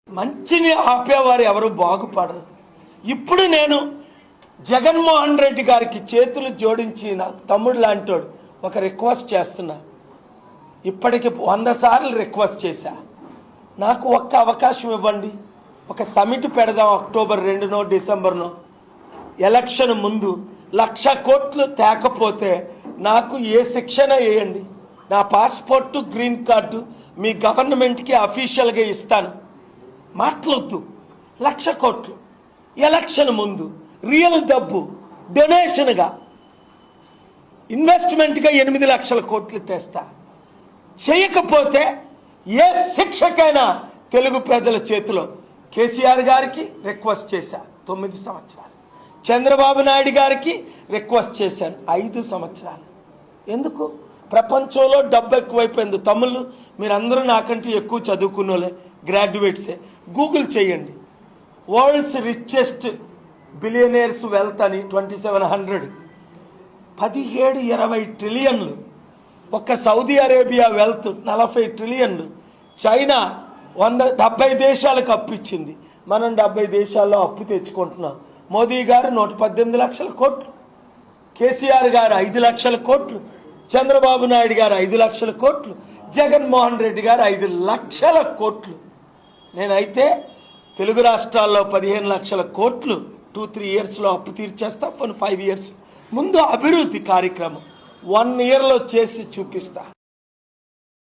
మంచిని ఆపేవారు ఎవరు బాగుపడరు. ఇప్పుడు నేను జగన్మోహన్ రెడ్డి గారికి చేతులు జోడించి నాకు తమ్ముడు లాంటోడు ఒక రిక్వెస్ట్ చేస్తున్నా. ఇప్పటికి 100 సార్లు రిక్వెస్ట్ చేశా. నాకు ఒక్క అవకాశం ఇవ్వండి. ఒక సమిట్ పెడదాం అక్టోబర్ 2నో డిసెంబర్నో. ఎలక్షన్ ముందు 1,00,000 కోట్లు తేకపోతే నాకు ఏ శిక్షణ వేయండి. నా పాస్పోర్టు గ్రీన్ కార్డు మీ గవర్నమెంట్కి అఫీషియల్గా ఇస్తాను. మాట్లాడద్దు. 1,00,000 కోట్లు ఎలక్షన్ ముందు రియల్ డబ్బు డొనేషన్గా ఇన్వెస్ట్మెంట్గా 8 లక్షల కోట్లు తెస్తా. చేయకపోతే ఏ శిక్షకైనా తెలుగు ప్రజల చేతిలో. కేసీఆర్ గారికి రిక్వెస్ట్ చేశా 9 సంవత్సరాలు. చంద్రబాబు నాయుడు గారికి రిక్వెస్ట్ చేశాను 5 సంవత్సరాలు. ఎందుకు? ప్రపంచంలో డబ్బు ఎక్కువైపోయింది. తమ్ముళ్ళు మీరందరూ నాకంటే ఎక్కువ చదువుకున్నోలే, గ్రాడ్యుయేట్సే. గూగుల్ చేయండి. వరల్డ్స్ రిచెస్ట్ బిలియనీర్స్ వెల్త్ అని 2700 17-20 ట్రిలియన్లు. ఒక్క సౌదీ అరేబియా వెల్త్ 40 ట్రిలియన్లు. చైనా 170 దేశాలకు అప్పు ఇచ్చింది. మనం 70 దేశాల్లో అప్పు తెచ్చుకుంటున్నాం. మోదీ గారు 118 లక్షల కోట్లు, కేసీఆర్ గారు 5 లక్షల కోట్లు, చంద్రబాబు నాయుడు గారు 5 లక్షల కోట్లు, జగన్మోహన్ రెడ్డి గారు 5 లక్షల కోట్లు. నేనైతే తెలుగు రాష్ట్రాల్లో 15 లక్షల కోట్లు 2-3 ఇయర్స్లో అప్పు తీర్చేస్తా. 5 ఇయర్స్ ముందు అభివృద్ధి కార్యక్రమం 1 ఇయర్లో చేసి చూపిస్తా.